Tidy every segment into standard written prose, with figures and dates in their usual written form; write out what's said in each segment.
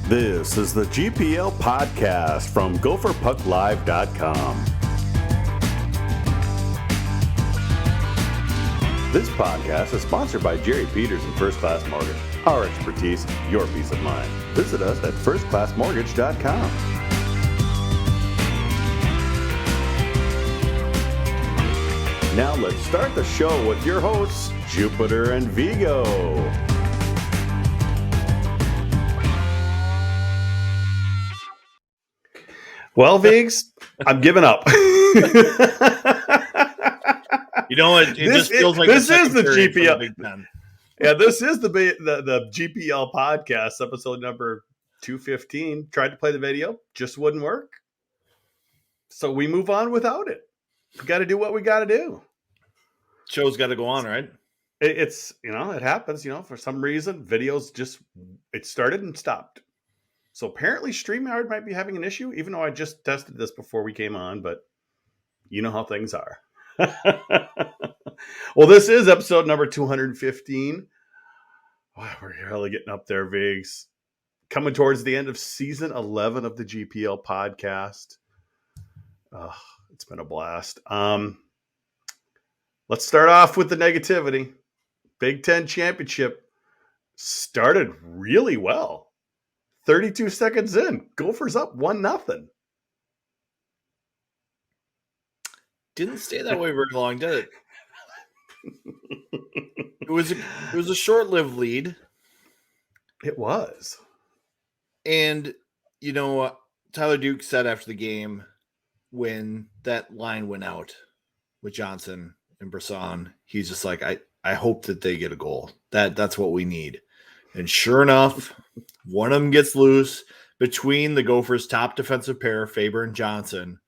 This is the GPL podcast from GopherPuckLive.com. This podcast is sponsored by Jerry Peters and First Class Mortgage. Our expertise, your peace of mind. Visit us at firstclassmortgage.com. Now let's start the show with your hosts, Jupiter and Vigo. Well, Vigs, I'm giving up. You know what? It just feels like this is the GPL. Big Ten. Yeah, this is the GPL podcast, episode number 215. Tried to play the video, just wouldn't work. So we move on without it. We got to do what we got to do. Show's got to go on, right? It's, it happens, for some reason, videos it started and stopped. So apparently StreamYard might be having an issue, even though I just tested this before we came on, but you know how things are. Well, this is episode number 215. Wow, we're really getting up there, Vigs. Coming towards the end of season 11 of the GPL podcast. It's been a blast. Let's start off with the negativity. Big Ten championship started really well. 32 seconds in, Gophers up 1-0. Didn't stay that way very long, did it? It was a short-lived lead. It was. And, Tyler Duke said after the game when that line went out with Johnson and Brisson, he's just like, I hope that they get a goal. That's what we need. And sure enough, one of them gets loose between the Gophers' top defensive pair, Faber and Johnson,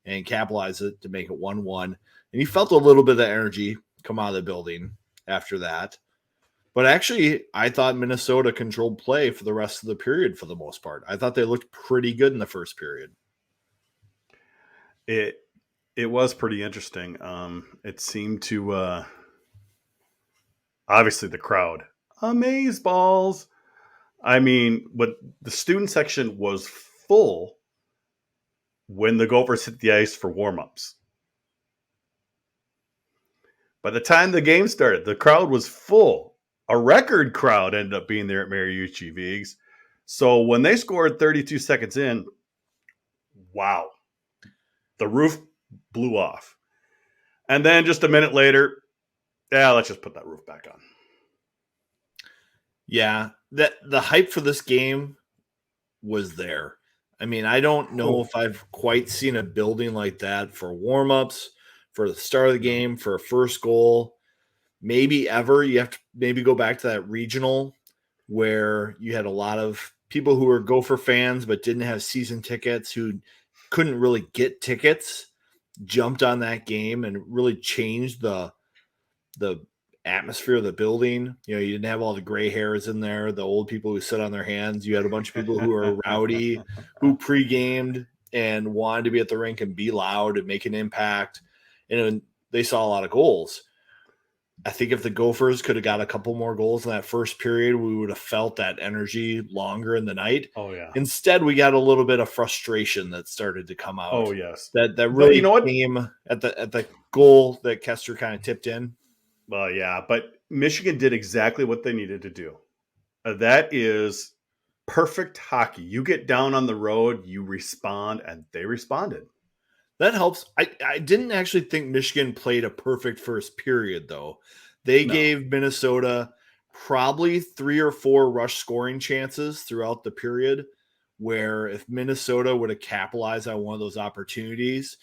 and capitalizes it to make it 1-1. And he felt a little bit of energy come out of the building after that. But actually, I thought Minnesota controlled play for the rest of the period for the most part. I thought they looked pretty good in the first period. It was pretty interesting. It seemed to obviously the crowd. Amaze balls. I mean, but the student section was full when the Gophers hit the ice for warm-ups. By the time the game started, the crowd was full. A record crowd ended up being there at Mariucci, Vigs. So when they scored 32 seconds in, wow. The roof blew off. And then just a minute later, let's just put that roof back on. Yeah, the hype for this game was there. I mean, I don't know if I've quite seen a building like that for warm-ups, for the start of the game, for a first goal, maybe ever. You have to maybe go back to that regional where you had a lot of people who were Gopher fans but didn't have season tickets, who couldn't really get tickets, jumped on that game and really changed the atmosphere of the building. You didn't have all the gray hairs in there, the old people who sit on their hands. You had a bunch of people who were rowdy, who pre-gamed and wanted to be at the rink and be loud and make an impact. And they saw a lot of goals. I think if the Gophers could have got a couple more goals in that first period, we would have felt that energy longer in the night. Oh, yeah. Instead, we got a little bit of frustration that started to come out. Oh, yes. That really came at the goal that Kester kind of tipped in. Well, yeah, but Michigan did exactly what they needed to do. That is perfect hockey. You get down on the road, you respond, and they responded. That helps. I didn't actually think Michigan played a perfect first period, though. They gave Minnesota probably 3 or 4 rush scoring chances throughout the period, where if Minnesota would have capitalized on one of those opportunities,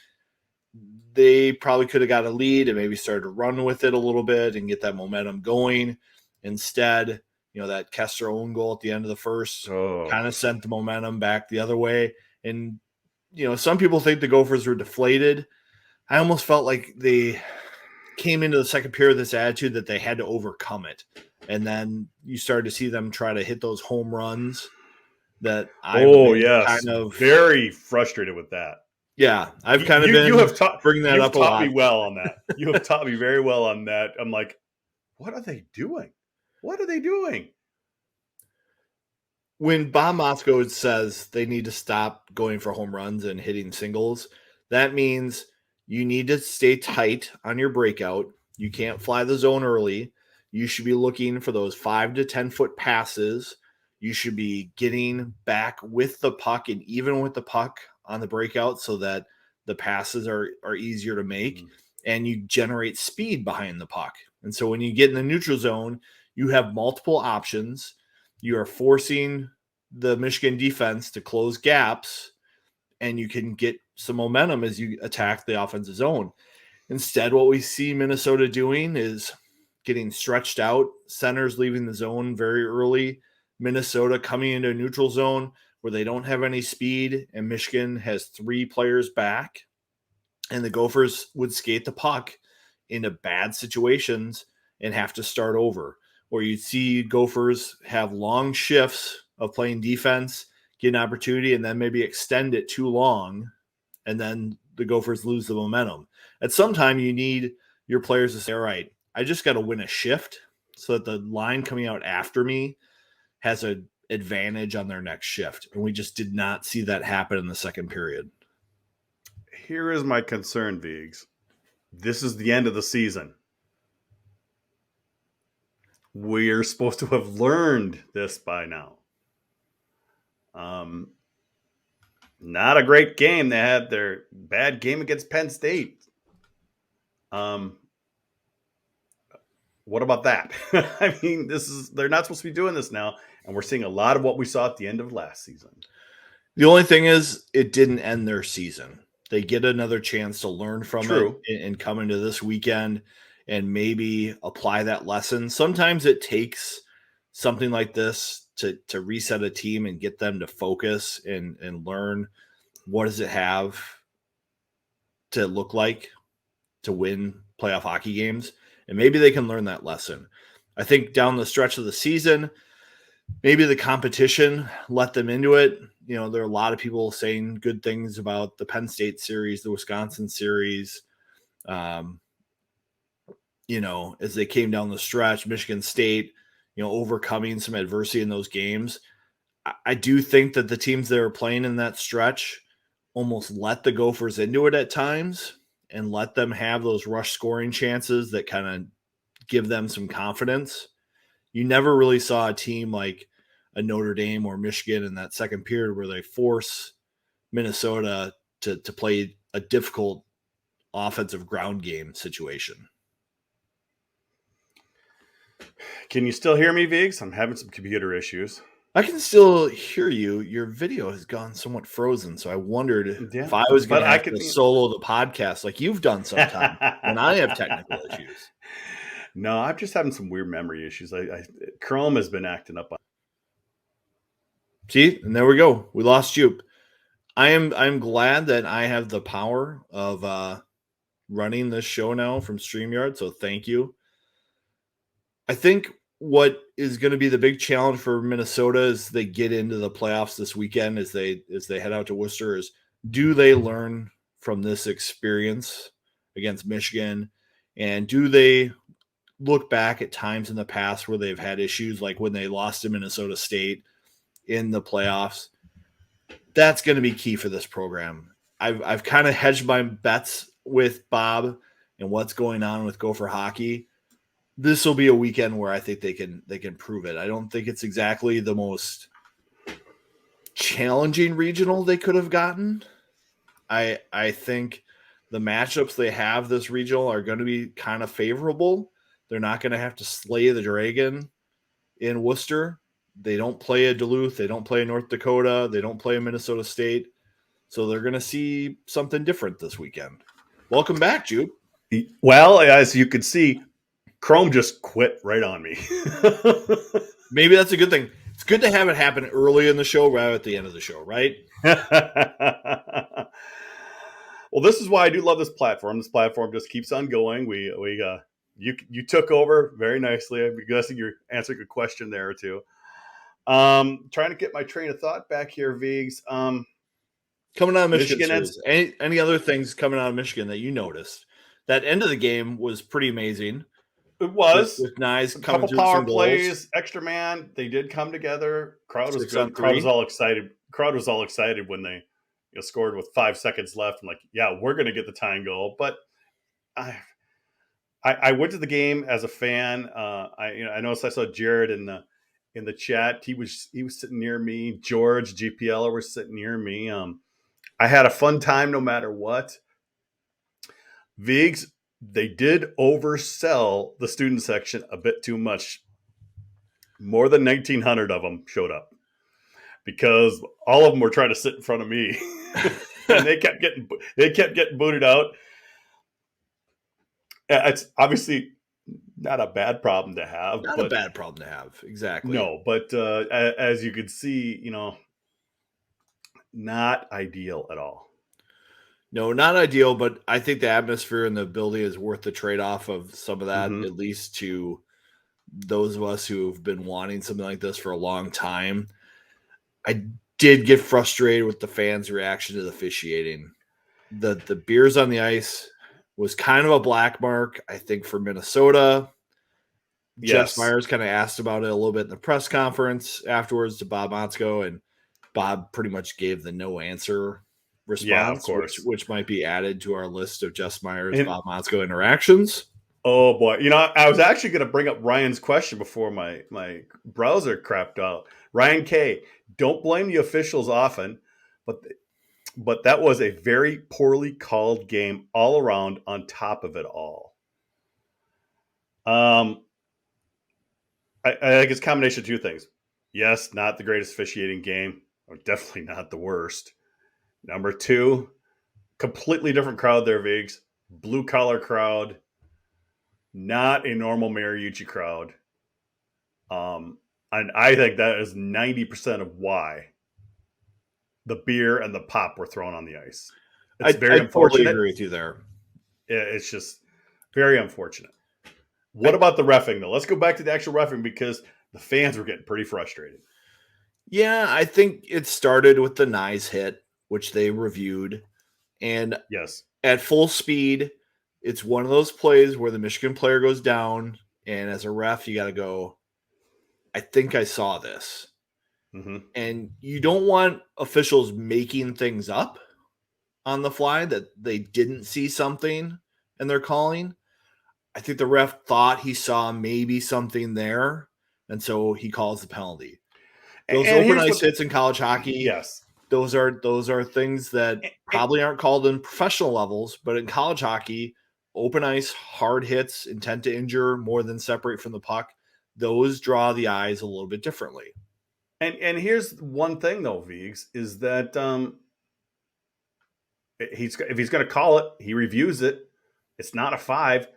they probably could have got a lead and maybe started to run with it a little bit and get that momentum going. Instead, that Kester own goal at the end of the first kind of sent the momentum back the other way. And, some people think the Gophers were deflated. I almost felt like they came into the second period with this attitude that they had to overcome it. And then you started to see them try to hit those home runs that kind of very frustrated with that. Yeah, I've kind of been bringing that up a lot. You have taught me well on that. You have taught me very well on that. I'm like, what are they doing? What are they doing? when Bob Motzko says they need to stop going for home runs and hitting singles, that means you need to stay tight on your breakout. You can't fly the zone early. You should be looking for those 5 to 10-foot passes. You should be getting back with the puck and even with the puck on the breakout so that the passes are easier to make, and you generate speed behind the puck. And so when you get in the neutral zone, you have multiple options. You are forcing the Michigan defense to close gaps, and you can get some momentum as you attack the offensive zone. Instead, what we see Minnesota doing is getting stretched out, centers leaving the zone very early, Minnesota coming into a neutral zone where they don't have any speed, and Michigan has 3 players back, and the Gophers would skate the puck into bad situations and have to start over. Or you'd see Gophers have long shifts of playing defense, get an opportunity, and then maybe extend it too long, and then the Gophers lose the momentum. At some time, you need your players to say, all right, I just got to win a shift so that the line coming out after me has an advantage on their next shift. And we just did not see that happen in the second period. Here is my concern, Viggs. This is the end of the season. We're supposed to have learned this by now. Not a great game. They had their bad game against Penn State. What about that? I mean, they're not supposed to be doing this now, and we're seeing a lot of what we saw at the end of last season. The only thing is, it didn't end their season. They get another chance to learn from it and come into this weekend and maybe apply that lesson. Sometimes it takes something like this to reset a team and get them to focus and learn what does it have to look like to win playoff hockey games. And maybe they can learn that lesson. I think down the stretch of the season, maybe the competition let them into it. You know, there are a lot of people saying good things about the Penn State series, the Wisconsin series. You know, as they came down the stretch, Michigan State, you know, overcoming some adversity in those games. I do think that the teams that are playing in that stretch almost let the Gophers into it at times and let them have those rush scoring chances that kind of give them some confidence. You never really saw a team like a Notre Dame or Michigan in that second period where they force Minnesota to play a difficult offensive ground game situation. Can you still hear me, Viggs? I'm having some computer issues. I can still hear you. Your video has gone somewhat frozen, so I wondered if I was going to have to solo the podcast like you've done sometime when I have technical issues. No, I'm just having some weird memory issues. Chrome has been acting up. See, and there we go. We lost you. I'm glad that I have the power of running this show now from StreamYard, so thank you. I think what is going to be the big challenge for Minnesota as they get into the playoffs this weekend, as they head out to Worcester, is do they learn from this experience against Michigan, and do they look back at times in the past where they've had issues, like when they lost to Minnesota State in the playoffs? That's going to be key for this program. I've kind of hedged my bets with Bob and what's going on with Gopher hockey. This will be a weekend where I think they can prove it. I don't think it's exactly the most challenging regional they could have gotten. I think the matchups they have this regional are going to be kind of favorable. They're not going to have to slay the dragon in Worcester. They don't play a Duluth. They don't play a North Dakota. They don't play a Minnesota State. So they're going to see something different this weekend. Welcome back, Jupe. Well, as you can see, Chrome just quit right on me. Maybe that's a good thing. It's good to have it happen early in the show rather at the end of the show, right? Well, this is why I do love this platform. This platform just keeps on going. You took over very nicely. I'm guessing you're answering a question there or two. Trying to get my train of thought back here, Viggs. Coming out of Michigan series. Any other things coming out of Michigan that you noticed? That end of the game was pretty amazing. It was with Nyes a coming couple through with power some goals. plays, extra man. They did come together. Crowd was good. Crowd 6-on-3. was all excited. Crowd was all excited when they scored with 5 seconds left. I'm like, yeah, we're going to get the tying goal. But I went to the game as a fan. I noticed I saw Jared in the chat. He was sitting near me. George GPL was sitting near me. I had a fun time no matter what. Vigs, they did oversell the student section a bit too much. More than 1,900 of them showed up because all of them were trying to sit in front of me, and they kept getting booted out. It's obviously not a bad problem to have, Not a but bad problem to have. Exactly. no. But as you can see, not ideal at all. No, not ideal, but I think the atmosphere in the building is worth the trade-off of some of that, Mm-hmm. at least to those of us who've been wanting something like this for a long time. I did get frustrated with the fans' reaction to the officiating. The beers on the ice was kind of a black mark, I think, for Minnesota. Yes. Jess Myers kind of asked about it a little bit in the press conference afterwards to Bob Motzko, and Bob pretty much gave the no answer response, Yeah, of course. which might be added to our list of Jess Myers, And, Bob Motzko interactions. oh boy, I was actually going to bring up Ryan's question before my browser crapped out. Ryan K, don't blame the officials often, but that was a very poorly called game all around. On top of it all, I think it's a combination of two things. Yes, not the greatest officiating game, or definitely not the worst. Number two, completely different crowd there, Vigs. Blue collar crowd, not a normal Mariucci crowd. And I think that is 90% of why the beer and the pop were thrown on the ice. It's very I totally unfortunate. agree with you there. It's just very unfortunate. What about the reffing, though? Let's go back to the actual reffing because the fans were getting pretty frustrated. Yeah, I think it started with the Nyes hit, which they reviewed. And Yes. at full speed, it's one of those plays where the Michigan player goes down, and as a ref, you got to go, I think I saw this. Mm-hmm. And you don't want officials making things up on the fly that they didn't see something and they're calling. I think the ref thought he saw maybe something there, and so he calls the penalty. Those And open ice hits in college hockey, yes, those are things that probably aren't called in professional levels, but in college hockey, open ice, hard hits, intent to injure more than separate from the puck, those draw the eyes a little bit differently. And here's one thing though, Vigs, is that if he's going to call it, he reviews it. It's not a 5.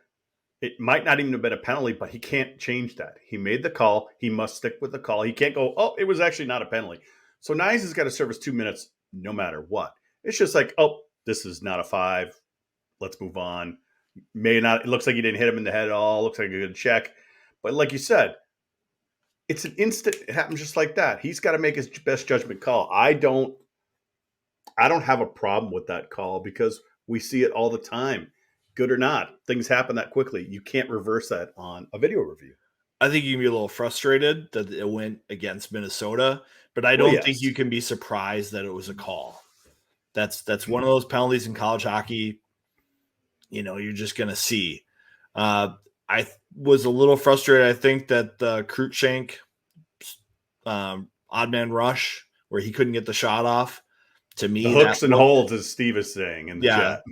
It might not even have been a penalty, but he can't change that. He made the call. He must stick with the call. He can't go, oh, it was actually not a penalty. So Nyes has got to serve us 2 minutes no matter what. It's just like, oh, this is not a 5. Let's move on. May not. It looks like he didn't hit him in the head at all. Looks like a good check. But like you said, it's an instant. It happens just like that. He's got to make his best judgment call. I don't have a problem with that call because we see it all the time. Good or not, things happen that quickly. You can't reverse that on a video review. I think you can be a little frustrated that it went against Minnesota, but I don't think you can be surprised that it was a call. That's one of those penalties in college hockey. You're just going to see. I was a little frustrated. I think that the Cruikshank odd man rush where he couldn't get the shot off. To me, the hooks and holds, as Steve is saying in the chat.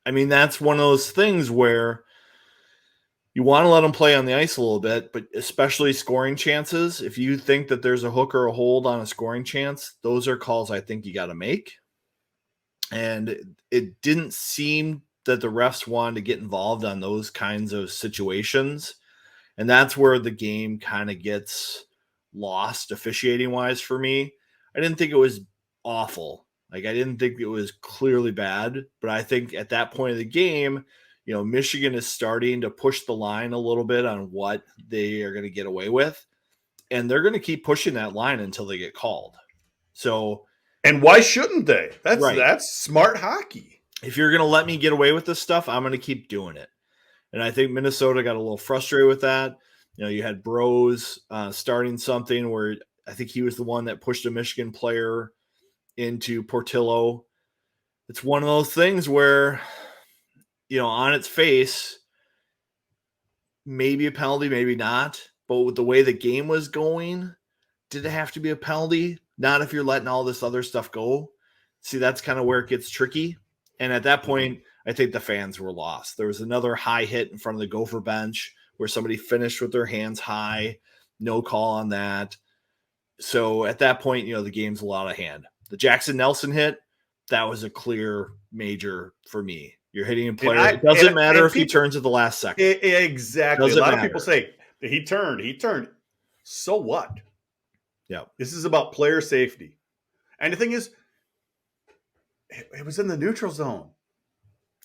I mean, that's one of those things where you want to let them play on the ice a little bit, but especially scoring chances. If you think that there's a hook or a hold on a scoring chance, those are calls I think you got to make. And it didn't seem that the refs wanted to get involved on those kinds of situations. And that's where the game kind of gets lost officiating wise for me. I didn't think it was awful. Like, I didn't think it was clearly bad, but I think at that point of the game, Michigan is starting to push the line a little bit on what they are going to get away with. And they're going to keep pushing that line until they get called. So, and why shouldn't they? That's right. That's smart hockey. If you're going to let me get away with this stuff, I'm going to keep doing it. And I think Minnesota got a little frustrated with that. You had Bros starting something where I think he was the one that pushed a Michigan player into Portillo. It's one of those things where, on its face, maybe a penalty, maybe not. But with the way the game was going, did it have to be a penalty? Not if you're letting all this other stuff go. See, that's kind of where it gets tricky. And at that point, I think the fans were lost. There was another high hit in front of the Gopher bench where somebody finished with their hands high. No call on that. So at that point, the game's a lot of hand. The Jackson Nelson hit, that was a clear major for me. You're hitting a player. It doesn't matter if he turns at the last second. Exactly. A lot of people say he turned. So what? Yeah. This is about player safety. And the thing is, it was in the neutral zone.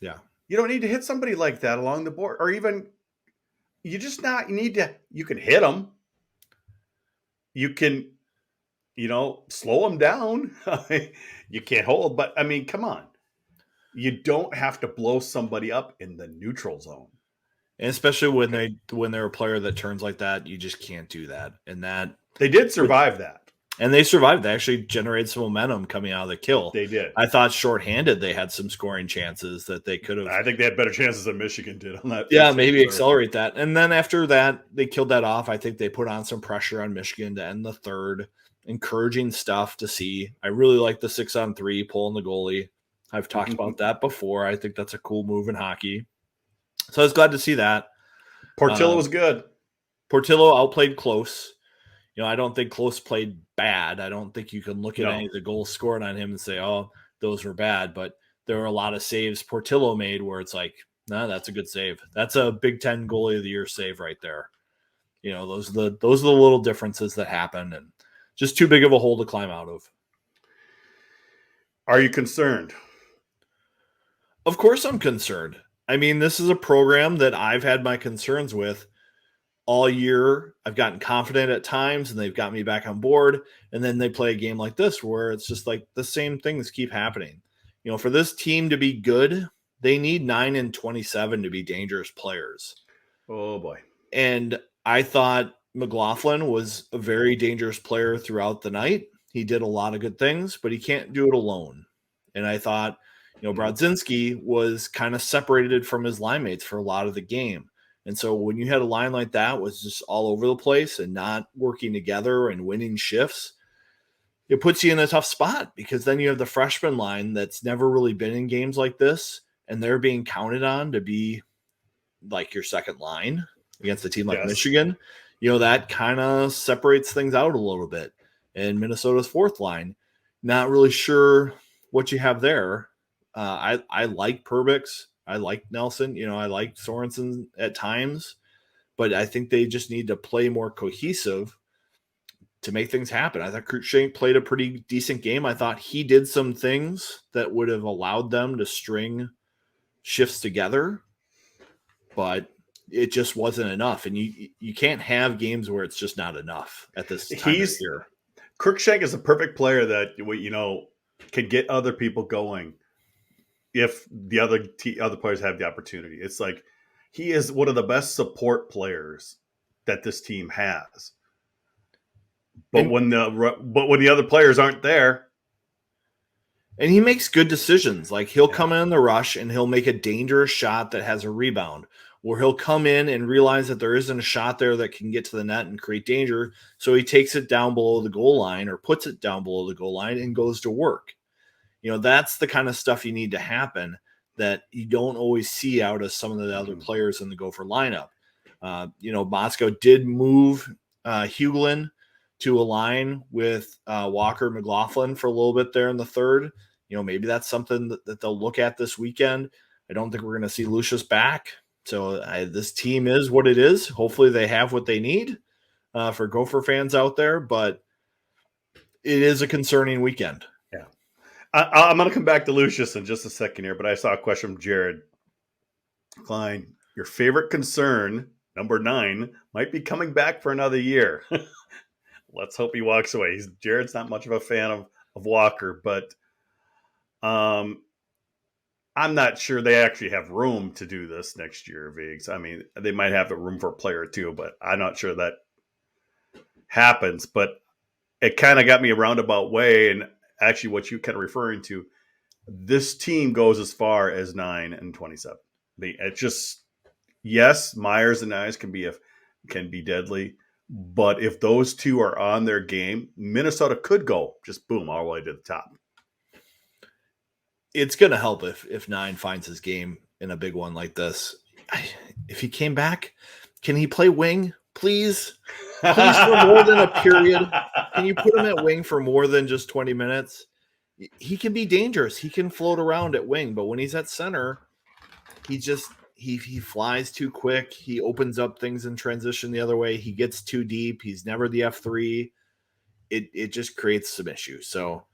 Yeah. You don't need to hit somebody like that along the board, or even you can hit them. You can, slow them down. You can't hold, but I mean, come on. You don't have to blow somebody up in the neutral zone. And especially when they're a player that turns like that, you just can't do that. And that they did survive that. And they survived. They actually generated some momentum coming out of the kill. They did. I thought shorthanded they had some scoring chances that they could have. I think they had better chances than Michigan did on that. Yeah, maybe accelerate that. And then after that, they killed that off. I think they put on some pressure on Michigan to end the third. Encouraging stuff to see. I really like the 6-on-3 pulling the goalie. I've talked about that before. I think that's a cool move in hockey. So I was glad to see that. Portillo was good. Portillo outplayed Close. I don't think Close played bad. I don't think you can look at any of the goals scored on him and say, oh, those were bad. But there were a lot of saves Portillo made where it's like, no, that's a good save. That's a Big Ten goalie of the year save right there. Those are the little differences that happen, and just too big of a hole to climb out of. Are you concerned? Of course I'm concerned. I mean, this is a program that I've had my concerns with all year. I've gotten confident at times and they've got me back on board. And then they play a game like this where it's just like the same things keep happening. For this team to be good, they need 9 and 27 to be dangerous players. Oh boy. And I thought McLaughlin was a very dangerous player throughout the night. He did a lot of good things, but he can't do it alone. And I thought, Brodzinski was kind of separated from his line mates for a lot of the game. And so when you had a line like that was just all over the place and not working together and winning shifts, it puts you in a tough spot because then you have the freshman line that's never really been in games like this, and they're being counted on to be like your second line against a team like Michigan. That kind of separates things out a little bit. And Minnesota's fourth line, not really sure what you have there. I like Perbix. I like Nelson. I like Sorensen at times, but I think they just need to play more cohesive to make things happen. I thought Cruikshank played a pretty decent game. I thought he did some things that would have allowed them to string shifts together, but it just wasn't enough. And you can't have games where it's just not enough at this time of year. Cruikshank is a perfect player that can get other people going if the other players have the opportunity. It's like he is one of the best support players that this team has. But when the other players aren't there, and he makes good decisions. Like he'll come in the rush and he'll make a dangerous shot that has a rebound, or he'll come in and realize that there isn't a shot there that can get to the net and create danger. So he takes it down below the goal line or puts it down below the goal line and goes to work. That's the kind of stuff you need to happen that you don't always see out of some of the other players in the Gopher lineup. Moscow did move Huglin to align with Walker McLaughlin for a little bit there in the third. Maybe that's something that they'll look at this weekend. I don't think we're going to see Lucius back. So this team is what it is. Hopefully they have what they need for Gopher fans out there, but it is a concerning weekend. Yeah. I'm going to come back to Lucius in just a second here, but I saw a question from Jared Klein. Your favorite concern, number 9, might be coming back for another year. Let's hope he walks away. Jared's not much of a fan of Walker, but I I'm not sure they actually have room to do this next year, Viggs. I mean, they might have the room for a player or two, but I'm not sure that happens. But it kind of got me a roundabout way, and actually, what you kind of referring to, this team goes as far as 9-27. It just yes, Myers and Nyes can be deadly, but if those two are on their game, Minnesota could go just boom all the way to the top. It's going to help if Nine finds his game in a big one like this. If he came back, can he play wing, please? Please, for more than a period. Can you put him at wing for more than just 20 minutes? He can be dangerous. He can float around at wing, but when he's at center, he flies too quick. He opens up things in transition the other way. He gets too deep. He's never the F3. It just creates some issues. So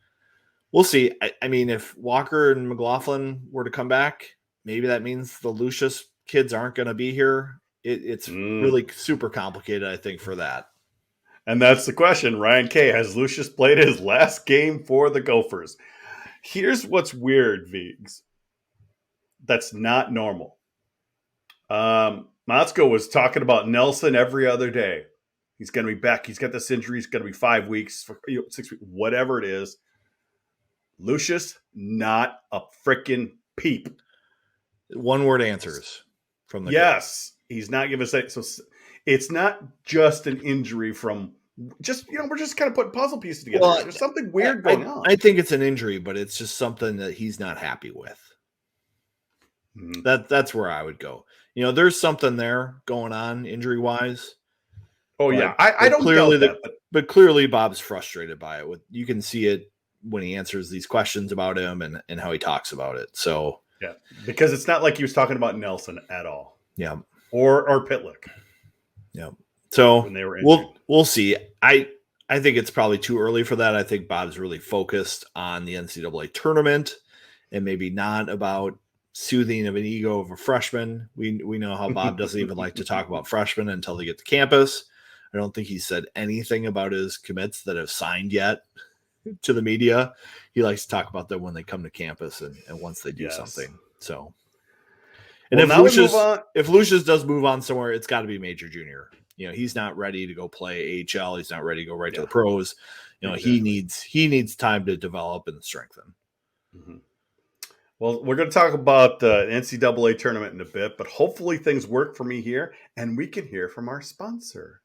we'll see. I mean, if Walker and McLaughlin were to come back, maybe that means the Lucius kids aren't going to be here. It's really super complicated, I think, for that. And that's the question. Ryan K. Has Lucius played his last game for the Gophers? Here's what's weird, Viggs. That's not normal. Motzko was talking about Nelson every other day. He's going to be back. He's got this injury. He's going to be 5 weeks, 6 weeks, whatever it is. Lucius, not a freaking peep. One word answers from the yes. He's not giving us that. So it's not just an injury from just, we're just kind of putting puzzle pieces together. Well, there's something weird going on. I think it's an injury, but it's just something that he's not happy with. Mm-hmm. That's where I would go. There's something there going on injury wise. Oh, yeah. I don't doubt that. But clearly Bob's frustrated by it. You can see it when he answers these questions about him and how he talks about it. So, yeah, because it's not like he was talking about Nelson at all. Yeah. Or Pitlick. Yeah. So when they were we'll see. I think it's probably too early for that. I think Bob's really focused on the NCAA tournament and maybe not about soothing of an ego of a freshman. We know how Bob doesn't even like to talk about freshmen until they get to campus. I don't think he said anything about his commits that have signed yet to the media. He likes to talk about them when they come to campus and once they do something. So, and if Lucius does move on somewhere, it's got to be major junior. He's not ready to go play AHL. He's not ready to go right to the pros. Exactly. he needs time to develop and strengthen. Mm-hmm. Well, we're going to talk about the NCAA tournament in a bit, but hopefully things work for me here and we can hear from our sponsor.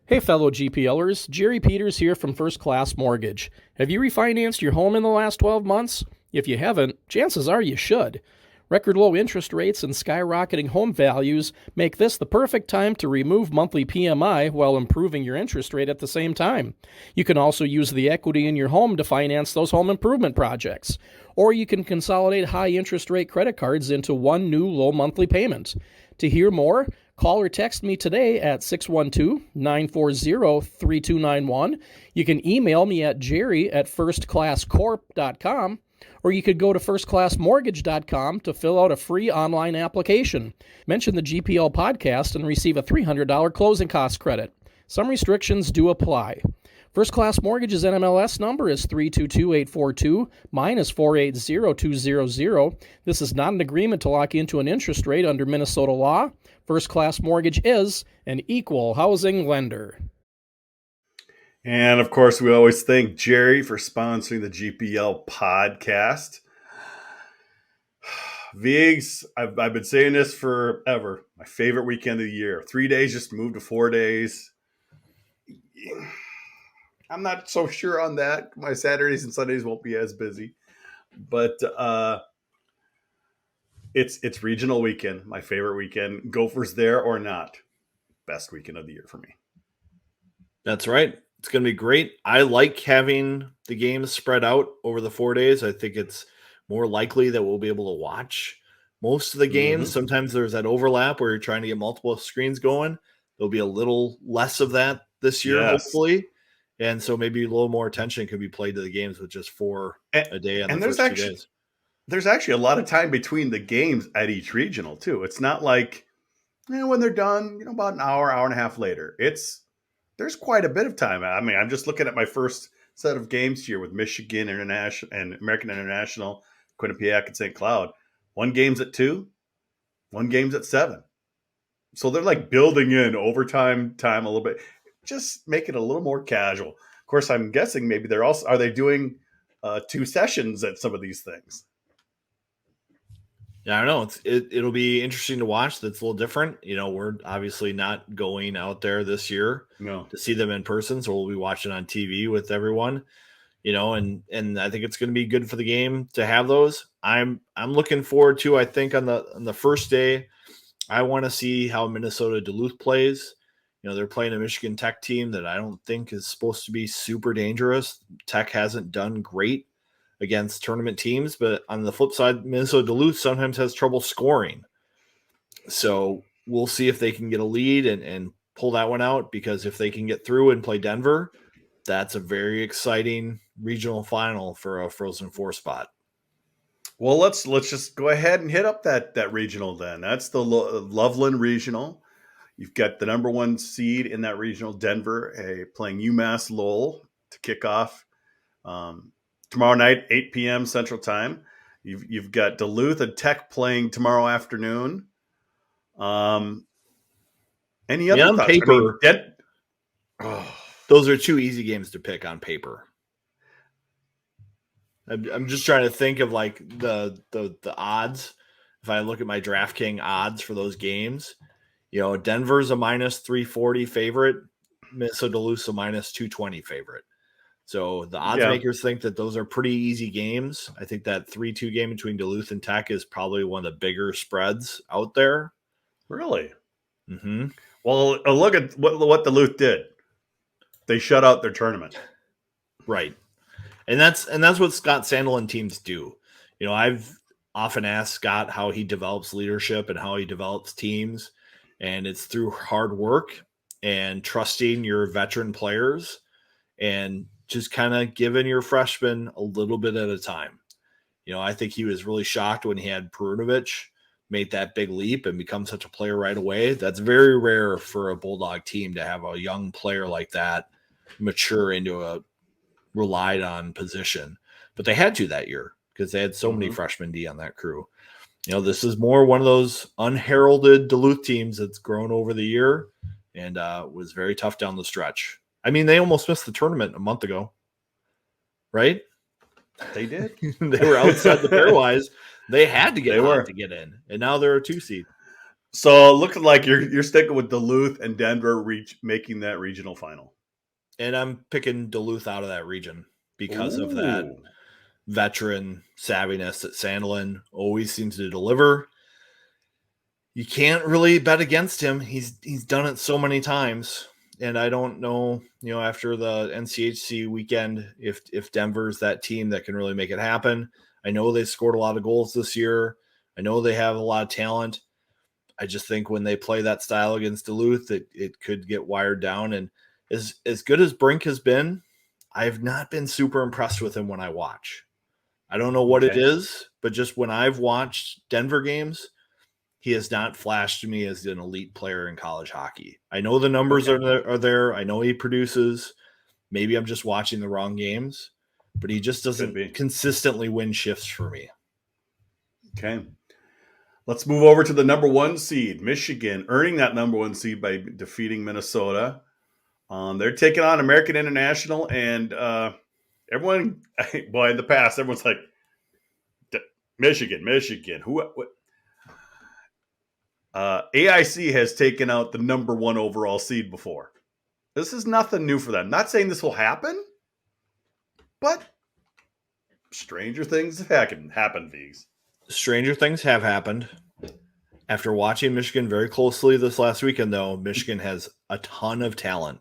Hey fellow GPLers, Jerry Peters here from First Class Mortgage. Have you refinanced your home in the last 12 months? If you haven't, chances are you should. Record low interest rates and skyrocketing home values make this the perfect time to remove monthly PMI while improving your interest rate at the same time. You can also use the equity in your home to finance those home improvement projects. Or you can consolidate high interest rate credit cards into one new low monthly payment. To hear more, call or text me today at 612-940-3291. You can email me at jerry@firstclasscorp.com, or you could go to firstclassmortgage.com to fill out a free online application. Mention the GPL podcast and receive a $300 closing cost credit. Some restrictions do apply. First Class Mortgage's NMLS number is 322842, mine is 480200. This is not an agreement to lock into an interest rate under Minnesota law. First Class Mortgage is an equal housing lender. And, of course, we always thank Jerry for sponsoring the GPL podcast. Viggs, I've been saying this forever. My favorite weekend of the year. 3 days just moved to 4 days. I'm not so sure on that. My Saturdays and Sundays won't be as busy. But it's regional weekend, my favorite weekend. Gophers there or not. Best weekend of the year for me. That's right. It's going to be great. I like having the games spread out over the 4 days. I think it's more likely that we'll be able to watch most of the games. Mm-hmm. Sometimes there's that overlap where you're trying to get multiple screens going. There'll be a little less of that this year, hopefully. And so maybe a little more attention can be played to the games with just 4 a day on the first 2 days. There's actually a lot of time between the games at each regional, too. It's not like when they're done, about an hour and a half later. There's quite a bit of time. I mean, I'm just looking at my first set of games here with Michigan International and American International, Quinnipiac and St. Cloud. One game's at 2, one game's at 7. So they're like building in overtime time a little bit, just make it a little more casual. Of course, I'm guessing maybe are they doing 2 sessions at some of these things? Yeah, I don't know. It'll be interesting to watch. That's a little different. We're obviously not going out there this year to see them in person, so we'll be watching on TV with everyone. And I think it's going to be good for the game to have those. I'm looking forward to. I think on the first day, I want to see how Minnesota Duluth plays. They're playing a Michigan Tech team that I don't think is supposed to be super dangerous. Tech hasn't done great against tournament teams, but on the flip side, Minnesota Duluth sometimes has trouble scoring. So we'll see if they can get a lead and pull that one out, because if they can get through and play Denver, that's a very exciting regional final for a Frozen Four spot. Well, let's just go ahead and hit up that regional then. That's the Loveland Regional. You've got the number 1 seed in that regional, Denver, playing UMass Lowell to kick off tomorrow night, 8 p.m. Central Time. You've got Duluth and Tech playing tomorrow afternoon. Any other thoughts? Paper, those are 2 easy games to pick on paper. I'm just trying to think of like the odds. If I look at my DraftKings odds for those games, Denver's a -340 favorite, Minnesota Duluth's a -220 favorite. So the odds makers think that those are pretty easy games. I think that 3-2 game between Duluth and Tech is probably one of the bigger spreads out there. Really? Mm-hmm. Well, look at what Duluth did. They shut out their tournament. Right. And that's what Scott Sandelin teams do. I've often asked Scott how he develops leadership and how he develops teams. And it's through hard work and trusting your veteran players and just kind of giving your freshmen a little bit at a time. I think he was really shocked when he had Perunovic made that big leap and become such a player right away. That's very rare for a Bulldog team to have a young player like that mature into a relied on position. But they had to that year because they had so many freshmen D on that crew. This is more one of those unheralded Duluth teams that's grown over the year and was very tough down the stretch. I mean, they almost missed the tournament a month ago, right? They did. They were outside the pairwise. They had to get hot to get in, and now they're a 2 seed. So looking like you're sticking with Duluth and Denver making that regional final. And I'm picking Duluth out of that region because of that veteran savviness that Sandelin always seems to deliver. You can't really bet against him. He's done it so many times. And I don't know, after the NCHC weekend, if Denver's that team that can really make it happen. I know they scored a lot of goals this year. I know they have a lot of talent. I just think when they play that style against Duluth, it could get wired down. And as good as Brink has been, I have not been super impressed with him when I watch. I don't know what it is, but just when I've watched Denver games, he has not flashed to me as an elite player in college hockey. I know the numbers are there. I know he produces. Maybe I'm just watching the wrong games, but he just doesn't consistently win shifts for me. Okay. Let's move over to the number 1 seed, Michigan, earning that number 1 seed by defeating Minnesota. They're taking on American International, and everyone, in the past, everyone's like, Michigan. What? AIC has taken out the number 1 overall seed before. This is nothing new for them. Not saying this will happen, but stranger things have happened, Vigs. Stranger things have happened. After watching Michigan very closely this last weekend, though, Michigan has a ton of talent.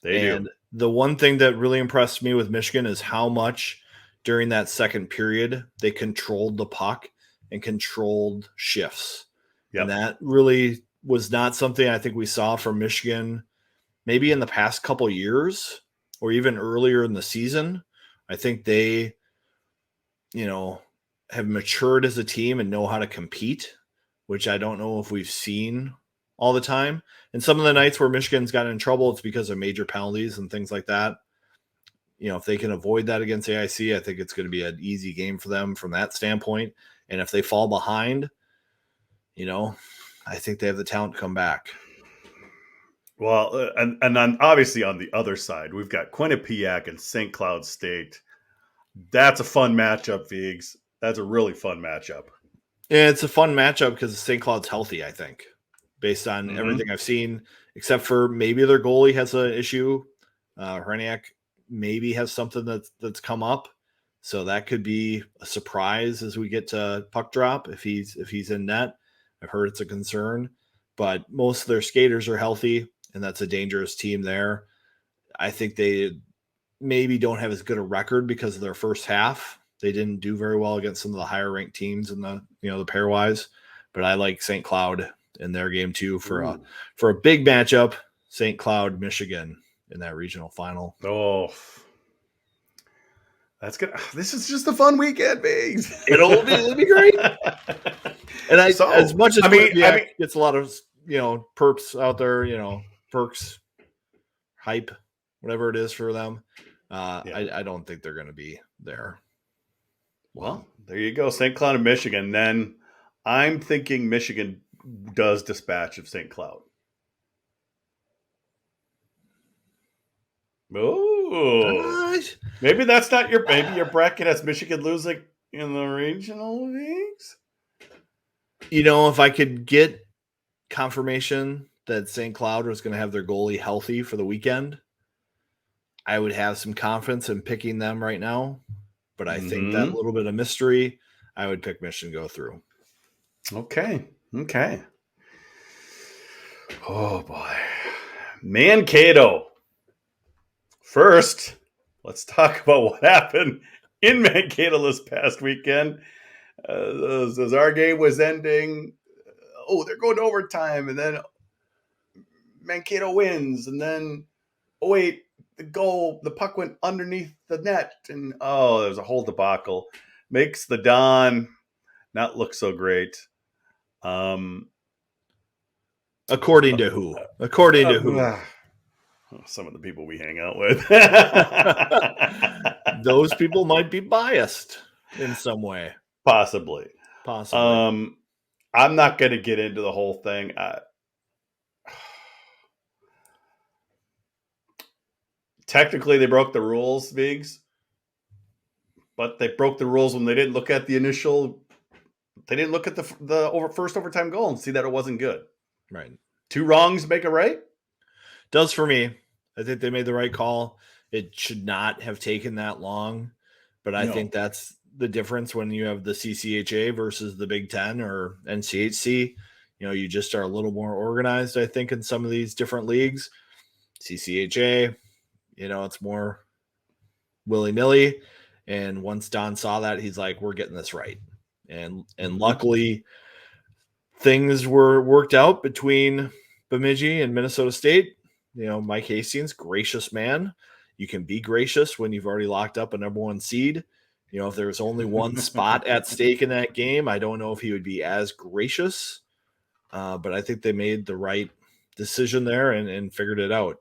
They do. The one thing that really impressed me with Michigan is how much during that second period they controlled the puck and controlled shifts. Yep. And that really was not something I think we saw from Michigan maybe in the past couple of years or even earlier in the season. I think they, have matured as a team and know how to compete, which I don't know if we've seen all the time. And some of the nights where Michigan's gotten in trouble, it's because of major penalties and things like that. if they can avoid that against AIC, I think it's going to be an easy game for them from that standpoint. And if they fall behind, I think they have the talent to come back. Well, and then obviously on the other side, we've got Quinnipiac and St. Cloud State. That's a fun matchup, Vigs. That's a really fun matchup. Yeah, it's a fun matchup because St. Cloud's healthy, I think, based on everything I've seen, except for maybe their goalie has an issue. Hreniak maybe has something that's come up. So that could be a surprise as we get to puck drop if he's in net. I've heard it's a concern, but most of their skaters are healthy, and that's a dangerous team there. I think they maybe don't have as good a record because of their first half. They didn't do very well against some of the higher ranked teams in the pairwise, but I like St. Cloud in their game too for a big matchup. St. Cloud, Michigan in that regional final. Oh, that's good. This is just a fun weekend, Biggs. It'll be great. And as much as gets a lot of perps out there, perks, hype, whatever it is for them. I don't think they're going to be there. Well, there you go, St. Cloud and Michigan. Then I'm thinking Michigan does dispatch of St. Cloud. Oh, maybe that's not maybe your bracket has Michigan losing in the regional leagues. If I could get confirmation that St. Cloud was going to have their goalie healthy for the weekend, I would have some confidence in picking them right now. But I think that little bit of mystery, I would pick Michigan to go through. Okay. Oh, boy. Mankato. First, let's talk about what happened in Mankato this past weekend. As our game was ending, they're going to overtime, and then Mankato wins, and then, the puck went underneath the net, and there's a whole debacle. Makes the Don not look so great. According to who? According to who? Some of the people we hang out with. Those people might be biased in some way. Possibly. I'm not going to get into the whole thing. Technically, they broke the rules, Biggs, but they broke the rules when they didn't look at the initial. They didn't look at the first overtime goal and see that it wasn't good. Right. 2 wrongs make a right. Does for me. I think they made the right call. It should not have taken that long, but I think that's the difference when you have the CCHA versus the Big Ten or NCHC. You just are a little more organized, I think, in some of these different leagues. CCHA, it's more willy-nilly. And once Don saw that, he's like, we're getting this right. And luckily, things were worked out between Bemidji and Minnesota State. Mike Hastings, gracious man. You can be gracious when you've already locked up a number 1 seed. If there was only one spot at stake in that game, I don't know if he would be as gracious. But I think they made the right decision there and figured it out.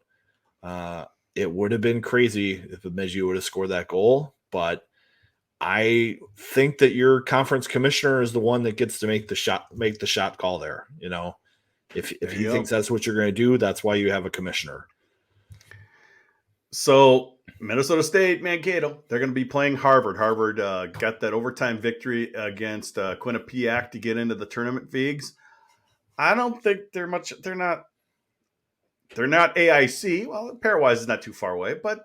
It would have been crazy if Bemidji would have scored that goal, but I think that your conference commissioner is the one that gets to make the shot call there. If he thinks that's what you're going to do, that's why you have a commissioner. So Minnesota State, Mankato, they're going to be playing Harvard. Harvard got that overtime victory against Quinnipiac to get into the tournament, Vigs. I don't think they're not AIC. Well, pairwise is not too far away, but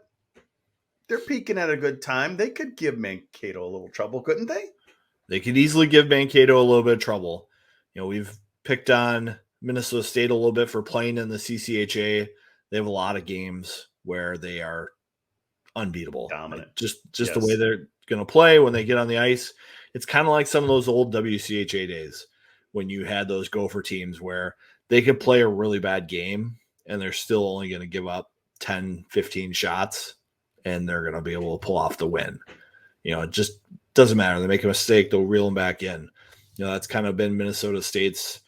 they're peaking at a good time. They could give Mankato a little trouble, couldn't they? They could easily give Mankato a little bit of trouble. We've picked on Minnesota State a little bit for playing in the CCHA. They have a lot of games where they are unbeatable. Dominant. Just the way they're going to play when they get on the ice. It's kind of like some of those old WCHA days when you had those Gopher teams where they could play a really bad game and they're still only going to give up 10, 15 shots and they're going to be able to pull off the win. It just doesn't matter. They make a mistake, they'll reel them back in. That's kind of been Minnesota State's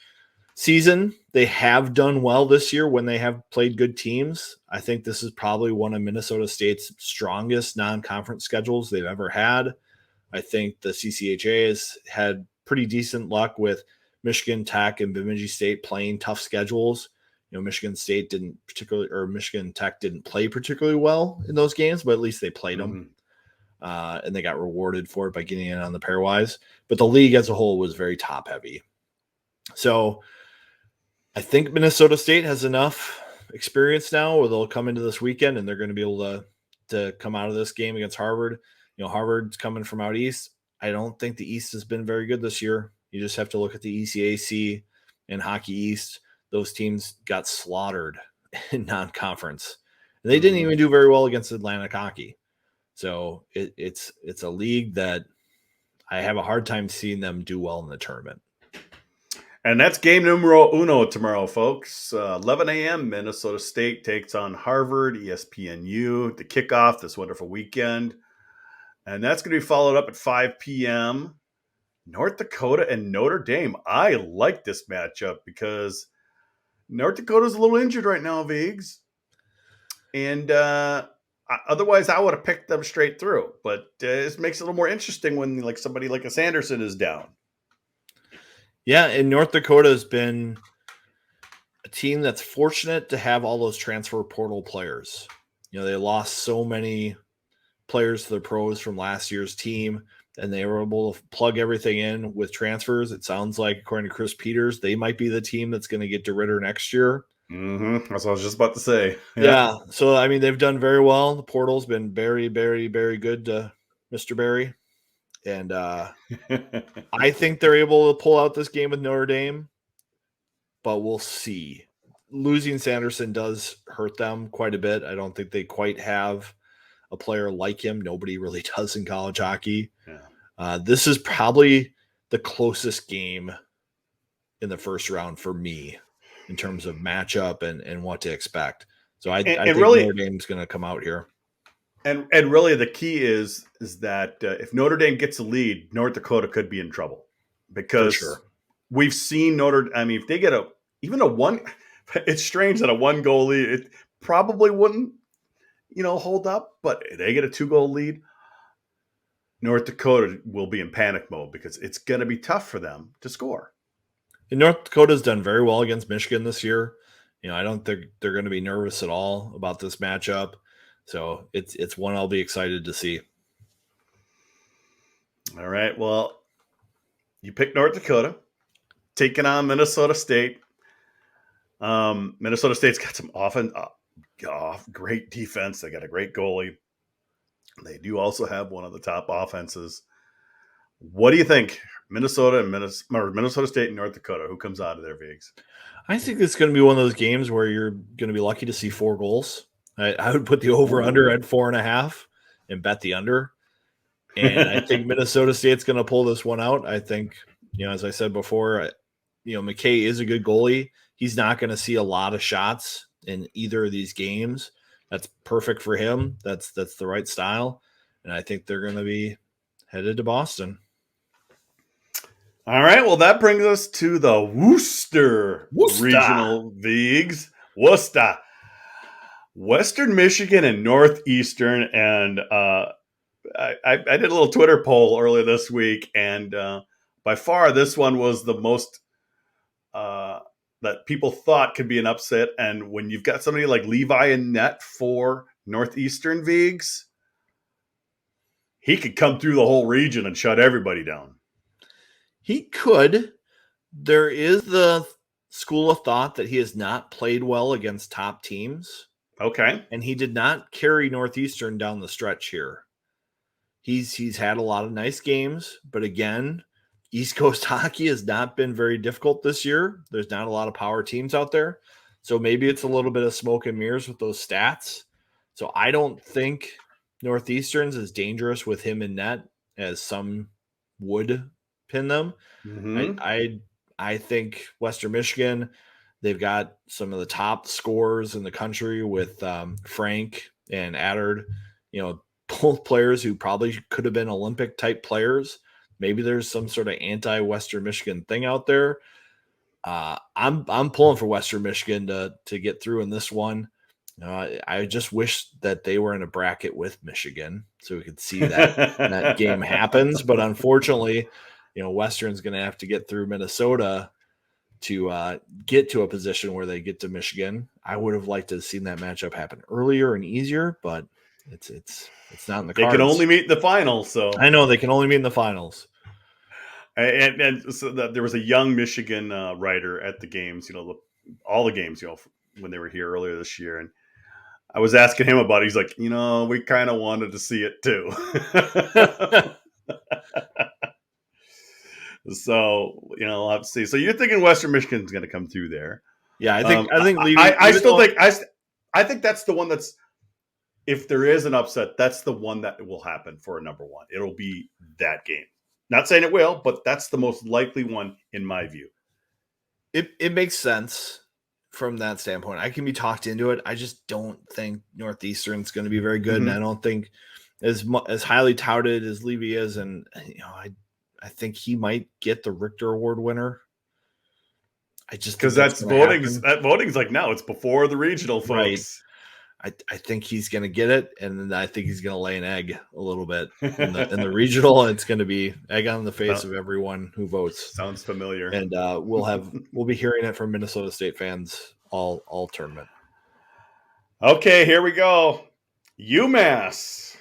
season. They have done well this year when they have played good teams. I think this is probably one of Minnesota State's strongest non-conference schedules they've ever had. I think the CCHA has had pretty decent luck with Michigan Tech and Bemidji State playing tough schedules. Michigan Tech didn't play particularly well in those games, but at least they played them. And they got rewarded for it by getting in on the pairwise. But the league as a whole was very top heavy. So I think Minnesota State has enough experience now where they'll come into this weekend and they're going to be able to come out of this game against Harvard. Harvard's coming from out east. I don't think the East has been very good this year. You just have to look at the ECAC and Hockey East. Those teams got slaughtered in non-conference. And they didn't even do very well against Atlantic Hockey. So it's a league that I have a hard time seeing them do well in the tournament. And that's game numero uno tomorrow, folks. 11 a.m. Minnesota State takes on Harvard, ESPNU, to kick off this wonderful weekend. And that's going to be followed up at 5 p.m. North Dakota and Notre Dame. I like this matchup because North Dakota's a little injured right now, Viggs. And otherwise, I would have picked them straight through. But this makes it a little more interesting when somebody like a Sanderson is down. Yeah, and North Dakota has been a team that's fortunate to have all those transfer portal players. They lost so many players to the pros from last year's team, and they were able to plug everything in with transfers. It sounds like, according to Chris Peters, they might be the team that's going to get DeRitter next year. That's what I was just about to say. Yeah. So, they've done very well. The portal's been very, very, very good to Mr. Barry. And I think they're able to pull out this game with Notre Dame, but we'll see. Losing Sanderson does hurt them quite a bit. I don't think they quite have a player like him. Nobody really does in college hockey. Yeah. This is probably the closest game in the first round for me in terms of matchup and what to expect. So I think really, Notre Dame's going to come out here. And really the key is that if Notre Dame gets a lead, North Dakota could be in trouble because we've seen if they get even a one, it's strange that a 1-goal lead, it probably wouldn't, hold up, but they get a 2-goal lead, North Dakota will be in panic mode because it's going to be tough for them to score. And North Dakota's done very well against Michigan this year. I don't think they're going to be nervous at all about this matchup. So it's one I'll be excited to see. All right. Well, you picked North Dakota, taking on Minnesota State. Minnesota State's got some great defense. They got a great goalie. They do also have one of the top offenses. What do you think? Minnesota State and North Dakota. Who comes out of there, Viggs? I think it's going to be one of those games where you're going to be lucky to see 4 goals. I would put the over-under at 4.5 and bet the under. And I think Minnesota State's going to pull this one out. I think, as I said before, McKay is a good goalie. He's not going to see a lot of shots in either of these games. That's perfect for him. That's the right style. And I think they're going to be headed to Boston. All right. Well, that brings us to the Worcester Regional Viggs. Worcester. Western Michigan and Northeastern. And I did a little Twitter poll earlier this week. And by far, this one was the most that people thought could be an upset. And when you've got somebody like Levi in net for Northeastern, Viggs, he could come through the whole region and shut everybody down. He could. There is the school of thought that he has not played well against top teams. Okay. And he did not carry Northeastern down the stretch here. He's had a lot of nice games, but again, East Coast hockey has not been very difficult this year. There's not a lot of power teams out there. So maybe it's a little bit of smoke and mirrors with those stats. So I don't think Northeastern's as dangerous with him in net as some would pin them. Mm-hmm. I think Western Michigan, they've got some of the top scorers in the country with Frank and Adard, both players who probably could have been Olympic type players. Maybe there's some sort of anti-Western Michigan thing out there. I'm pulling for Western Michigan to get through in this one. I just wish that they were in a bracket with Michigan so we could see that game happens. But unfortunately, Western's going to have to get through Minnesota to get to a position where they get to Michigan. I would have liked to have seen that matchup happen earlier and easier, but it's not in the cards. They can only meet in the finals, so I know they can only meet in the finals. And so there was a young Michigan writer at the games, all the games, when they were here earlier this year, and I was asking him about it. He's like, we kind of wanted to see it too. So, I'll have to see. So you're thinking Western Michigan's going to come through there? Yeah, I think I think that's the one that's, if there is an upset, that's the one that will happen for a number one. It'll be that game. Not saying it will, but that's the most likely one in my view. It makes sense from that standpoint. I can be talked into it. I just don't think Northeastern's going to be very good, and I don't think as highly touted as Levy is, and I think he might get the Richter Award winner. I just because that's voting's like now it's before the regional, folks. Right. I think he's going to get it, and I think he's going to lay an egg a little bit in the regional. And it's going to be egg on the face of everyone who votes. Sounds familiar. And we'll be hearing it from Minnesota State fans all tournament. Okay, here we go. UMass,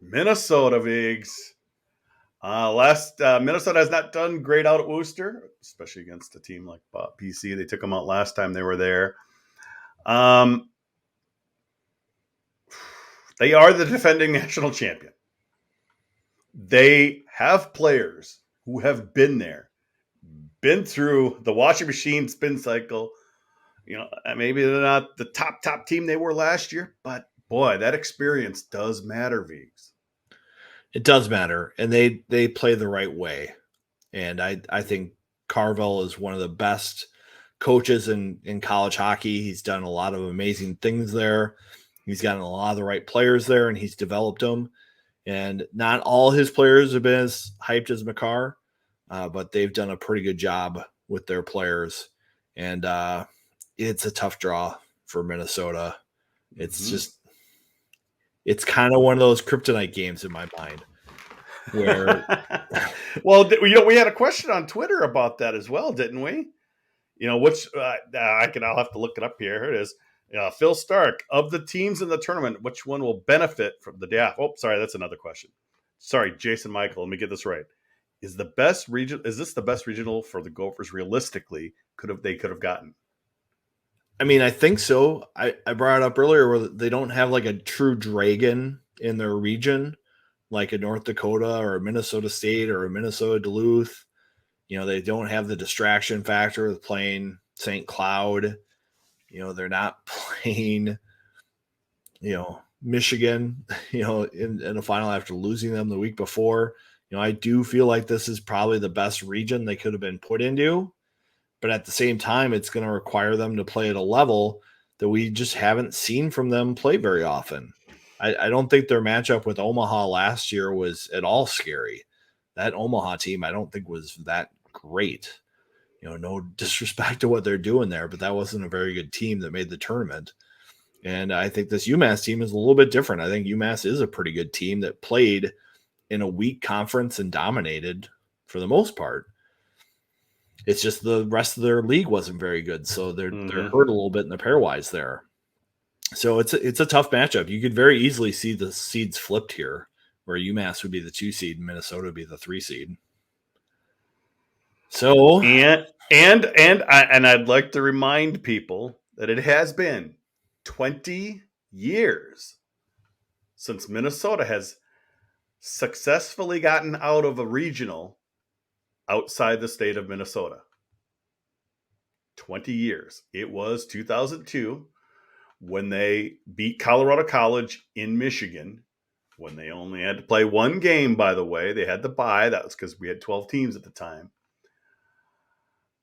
Minnesota Vigs. Minnesota has not done great out at Worcester, especially against a team like PC. They took them out last time they were there. They are the defending national champion. They have players who have been there, been through the washing machine spin cycle. Maybe they're not the top team they were last year, but boy, that experience does matter, Vigs. It does matter, and they play the right way. And I think Carvel is one of the best coaches in college hockey. He's done a lot of amazing things there. He's gotten a lot of the right players there, and he's developed them. And not all his players have been as hyped as McCarr, but they've done a pretty good job with their players. And it's a tough draw for Minnesota. It's just, it's kind of one of those kryptonite games in my mind. Where, well, we had a question on Twitter about that as well, didn't we? Which I'll have to look it up here. Here it is. Phil Stark, of the teams in the tournament, which one will benefit from the day? Oh, sorry, that's another question. Sorry, Jason Michael. Let me get this right. Is this the best regional for the Gophers realistically they could have gotten? I mean, I think so. I brought it up earlier where they don't have like a true dragon in their region, like a North Dakota or a Minnesota State or a Minnesota Duluth. They don't have the distraction factor of playing St. Cloud. They're not playing, Michigan, in the final after losing them the week before. I do feel like this is probably the best region they could have been put into. But at the same time, it's going to require them to play at a level that we just haven't seen from them play very often. I don't think their matchup with Omaha last year was at all scary. That Omaha team, I don't think was that great. No disrespect to what they're doing there, but that wasn't a very good team that made the tournament. And I think this UMass team is a little bit different. I think UMass is a pretty good team that played in a weak conference and dominated for the most part. It's just the rest of their league wasn't very good, so they're hurt a little bit in the pairwise there. So it's a tough matchup. You could very easily see the seeds flipped here, where UMass would be the 2 seed and Minnesota would be the 3 seed. So and I'd like to remind people that it has been 20 years since Minnesota has successfully gotten out of a regional outside the state of Minnesota. 20 years. It was 2002 when they beat Colorado College in Michigan, when they only had to play one game, by the way. They had to bye. That was because we had 12 teams at the time.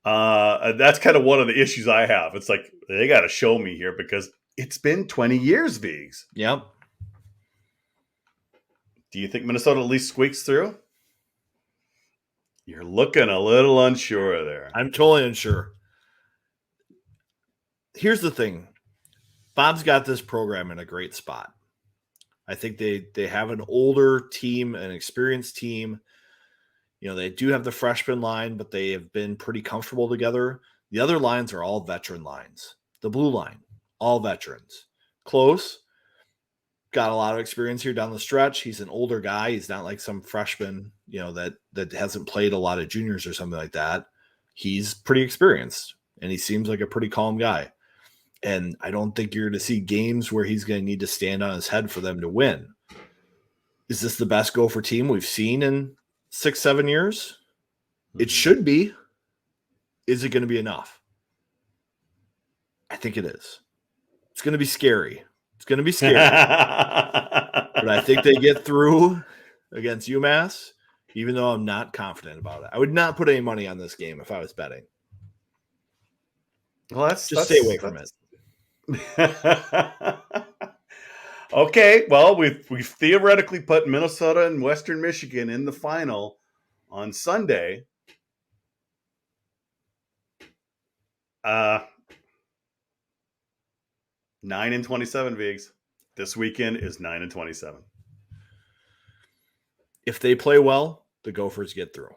That's kind of one of the issues I have. It's like, they got to show me here because it's been 20 years, Vigs. Yep. Do you think Minnesota at least squeaks through? You're looking a little unsure there. I'm totally unsure. here's the thing. Bob's got this program in a great spot. I think they have an older team, an experienced team. They do have the freshman line, but they have been pretty comfortable together. The other lines are all veteran lines. The blue line, all veterans. Close, got a lot of experience here down the stretch. He's an older guy. He's not like some freshman, that hasn't played a lot of juniors or something like that. He's pretty experienced, and he seems like a pretty calm guy. And I don't think you're going to see games where he's going to need to stand on his head for them to win. Is this the best Gopher team we've seen in 6-7 years? It should be. Is it going to be enough? I think it is. It's going to be scary. It's going to be scary. But I think they get through against UMass, even though I'm not confident about it. I would not put any money on this game if I was betting. Well, stay away from it. Okay, well, we've theoretically put Minnesota and Western Michigan in the final on Sunday. 9-27, Viggs. This weekend is 9-27. If they play well, the Gophers get through.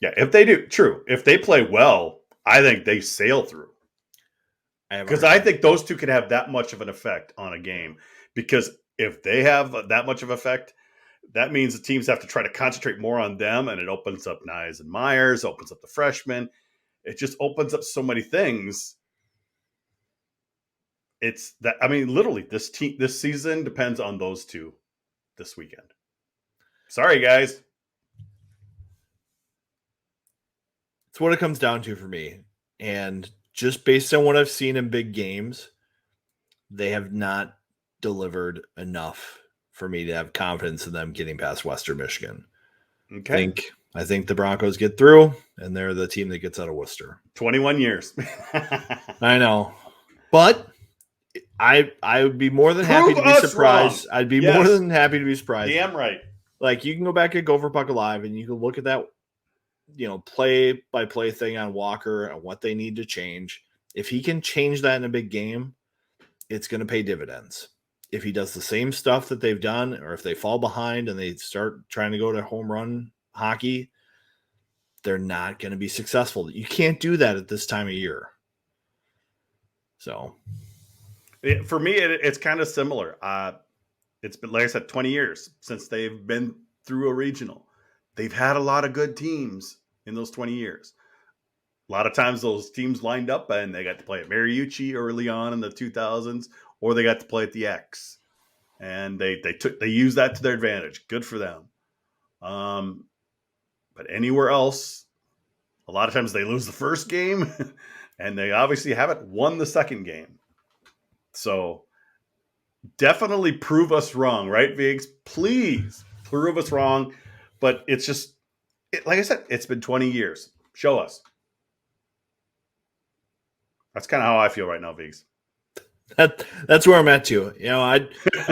Yeah, if they do, true. If they play well, I think they sail through. Because I think those two can have that much of an effect on a game. Because if they have that much of an effect, that means the teams have to try to concentrate more on them, and it opens up Nyes and Myers, opens up the freshmen. It just opens up so many things. It's that, I mean, literally, this season depends on those two this weekend. Sorry, guys. It's what it comes down to for me. And just based on what I've seen in big games, they have not delivered enough for me to have confidence in them getting past Western Michigan. Okay. I think the Broncos get through, and they're the team that gets out of Worcester. 21 years. I know. But I would be more than happy to be surprised. Wrong. I'd be more than happy to be surprised. Damn right. Like, you can go back at Gopher Puck Alive, and you can look at that, play-by-play thing on Walker and what they need to change. If he can change that in a big game, it's going to pay dividends. If he does the same stuff that they've done, or if they fall behind and they start trying to go to home run hockey, they're not going to be successful. You can't do that at this time of year. So, for me, it's kind of similar. It's been, like I said, 20 years since they've been through a regional. They've had a lot of good teams in those 20 years. A lot of times those teams lined up and they got to play at Mariucci early on in the 2000s, or they got to play at the X. And they used that to their advantage. Good for them. But anywhere else, a lot of times they lose the first game and they obviously haven't won the second game. So definitely prove us wrong, right, Viggs? Please prove us wrong. But it's just, like I said, it's been 20 years. Show us. That's kind of how I feel right now, Viggs. That's where I'm at too. I'd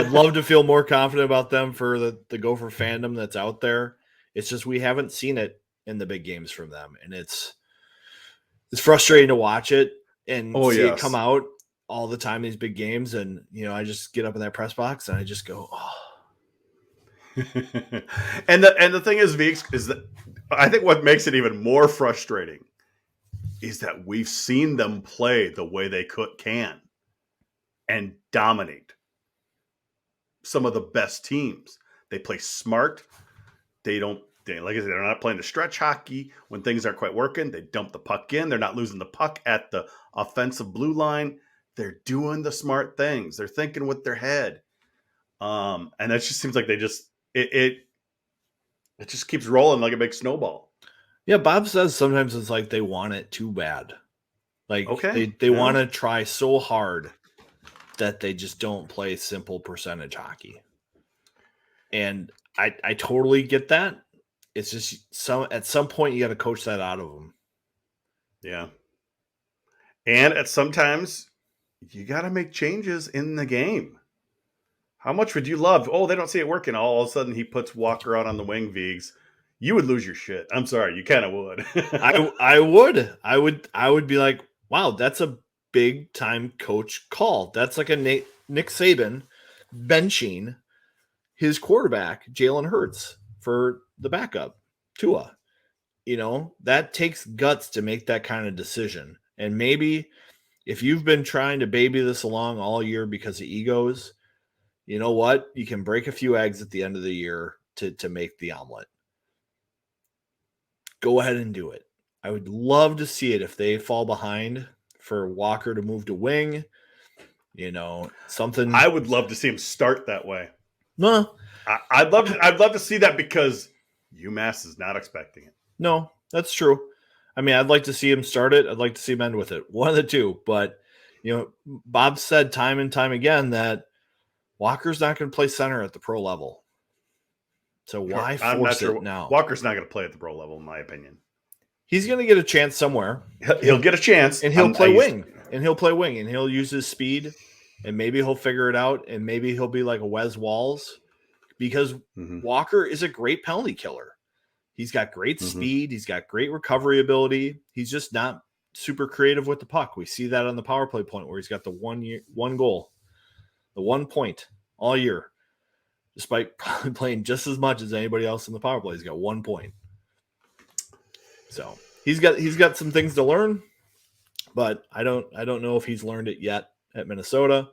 love to feel more confident about them for the Gopher fandom that's out there. It's just we haven't seen it in the big games from them, and it's frustrating to watch it and see it come out all the time in these big games. And I just get up in that press box and I just go, oh. and the thing is, Viggs, is that I think what makes it even more frustrating is that we've seen them play the way they can and dominate some of the best teams. They play smart. Like I said, they're not playing the stretch hockey when things aren't quite working. They dump the puck in. They're not losing the puck at the offensive blue line. They're doing the smart things. They're thinking with their head. And that just seems like it just keeps rolling like a big snowball. Yeah, Bob says sometimes it's like they want it too bad. Like they want to try so hard that they just don't play simple percentage hockey. And I totally get that. It's just at some point you got to coach that out of them. Yeah. And sometimes you got to make changes in the game. How much would you love? Oh, they don't see it working. All of a sudden he puts Walker out on the wing, Viggs. You would lose your shit. I'm sorry. You kind of would. I would be like, wow, that's a big time coach call. That's like a Nick Saban benching his quarterback, Jalen Hurts, for the backup, Tua. That takes guts to make that kind of decision. And maybe if you've been trying to baby this along all year because of egos, you know what? You can break a few eggs at the end of the year to make the omelet. Go ahead and do it. I would love to see it if they fall behind for Walker to move to wing. Something. I would love to see him start that way. No, I'd love to see that because UMass is not expecting it. No, that's true. I mean, I'd like to see him start it. I'd like to see him end with it. One of the two. But, Bob said time and time again that Walker's not going to play center at the pro level. So why force it now? Walker's not going to play at the pro level, in my opinion. He's going to get a chance somewhere. He'll get a chance. And he'll play wing. And he'll use his speed. And maybe he'll figure it out. And maybe he'll be like a Wes Walls. Because Walker is a great penalty killer. He's got great speed. He's got great recovery ability. He's just not super creative with the puck. We see that on the power play point where he's got the one goal, the 1 point all year, despite probably playing just as much as anybody else in the power play. He's got 1 point. So he's got some things to learn, but I don't know if he's learned it yet at Minnesota.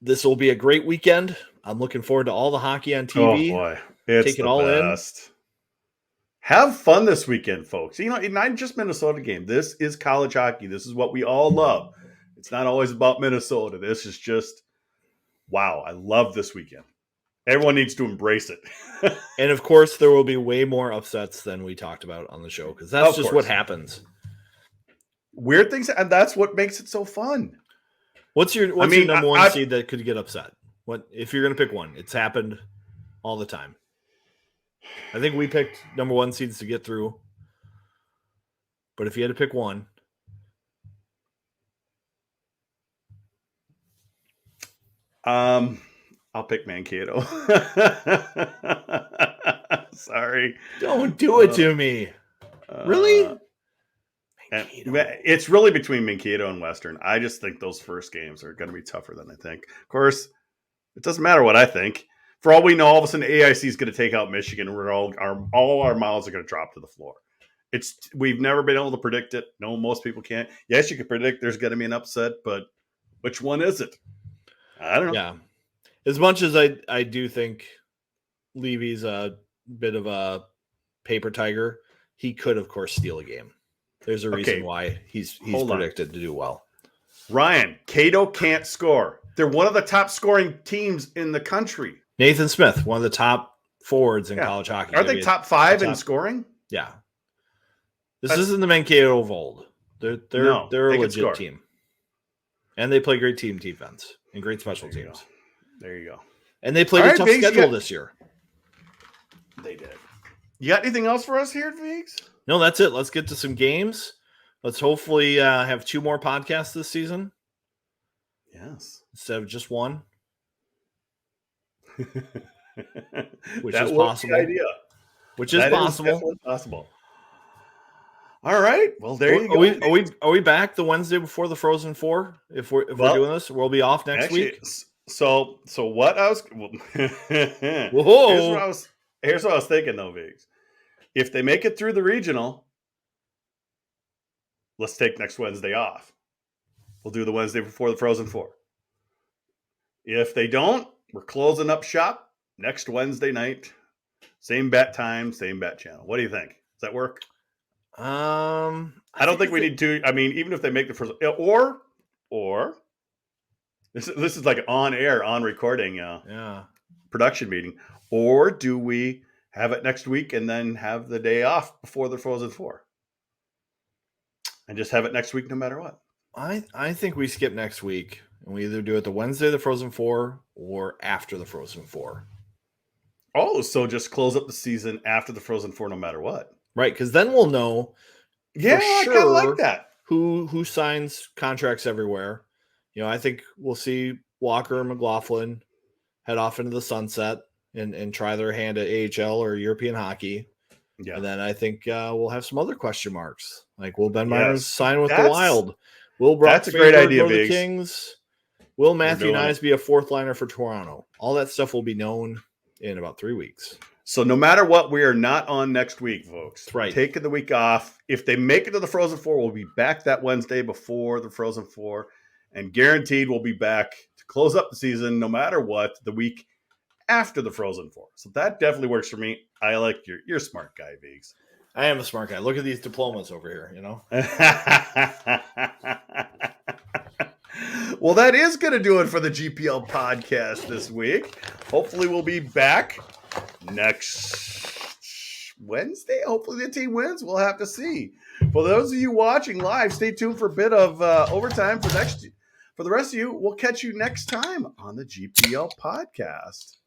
This will be a great weekend. I'm looking forward to all the hockey on TV. Oh boy, it's take it all best. Have fun this weekend, folks. Not just Minnesota game. This is college hockey. This is what we all love. It's not always about Minnesota. This is just, wow, I love this weekend. Everyone needs to embrace it. And, of course, there will be way more upsets than we talked about on the show because that's just what happens. Weird things, and that's what makes it so fun. What's your number one seed that could get upset? What if you're going to pick one? It's happened all the time. I think we picked number one seeds to get through. But if you had to pick one. I'll pick Mankato. Sorry. Don't do it to me. Really? It's really between Mankato and Western. I just think those first games are going to be tougher than I think. Of course, it doesn't matter what I think. For all we know, all of a sudden AIC is going to take out Michigan. We're all our mouths are going to drop to the floor. We've never been able to predict it. No, most people can't. Yes, you can predict there's going to be an upset, but which one is it? I don't know. Yeah. As much as I do think Levy's a bit of a paper tiger, he could, of course, steal a game. There's a reason why he's predicted to do well. Ryan, Cato can't score. They're one of the top scoring teams in the country. Nathan Smith, one of the top forwards in college hockey. Are they top five in scoring? Yeah. This isn't the Mankato of old. They're a legit team. And they play great team defense and great special teams. There you go. And they played a tough schedule this year. They did. You got anything else for us here, Viggs? No, that's it. Let's get to some games. Let's hopefully have 2 more podcasts this season. Yes. Instead of just one. Which that is possible. Idea. Which is possible. Definitely possible. All right. Well, there you go. Are we back the Wednesday before the Frozen Four? If we're doing this, we'll be off next week. So what I was here's what I was thinking though, Viggs. If they make it through the regional, let's take next Wednesday off. We'll do the Wednesday before the Frozen Four. If they don't, we're closing up shop next Wednesday night. Same bat time, same bat channel. What do you think? Does that work? I don't think we need to. I mean, even if they make the first, or this is like on air, on recording, production meeting. Or do we have it next week and then have the day off before the Frozen Four, and just have it next week no matter what? I think we skip next week and we either do it the Wednesday of the Frozen Four or after the Frozen Four. Oh, so just close up the season after the Frozen Four, no matter what. Right, because then we'll know. Yeah, I kind of like that. Who signs contracts everywhere? I think we'll see Walker and McLaughlin head off into the sunset and try their hand at AHL or European hockey. Yeah, and then I think we'll have some other question marks. Like, will Ben Myers sign with the Wild? Will Brock That's a great Faber idea, go to the Biggs. Kings? Will Matthew doing Nyes be a fourth liner for Toronto? All that stuff will be known in about 3 weeks. So no matter what, we are not on next week, folks. That's right. Taking the week off. If they make it to the Frozen Four, we'll be back that Wednesday before the Frozen Four. And guaranteed we'll be back to close up the season, no matter what, the week after the Frozen Four. So that definitely works for me. I like you're a smart guy, Biggs. I am a smart guy. Look at these diplomas over here, you know? Well, that is going to do it for the GPL podcast this week. Hopefully we'll be back next Wednesday. Hopefully the team wins. We'll have to see. For those of you watching live, stay tuned for a bit of overtime for the rest of you. We'll catch you next time on the GPL podcast.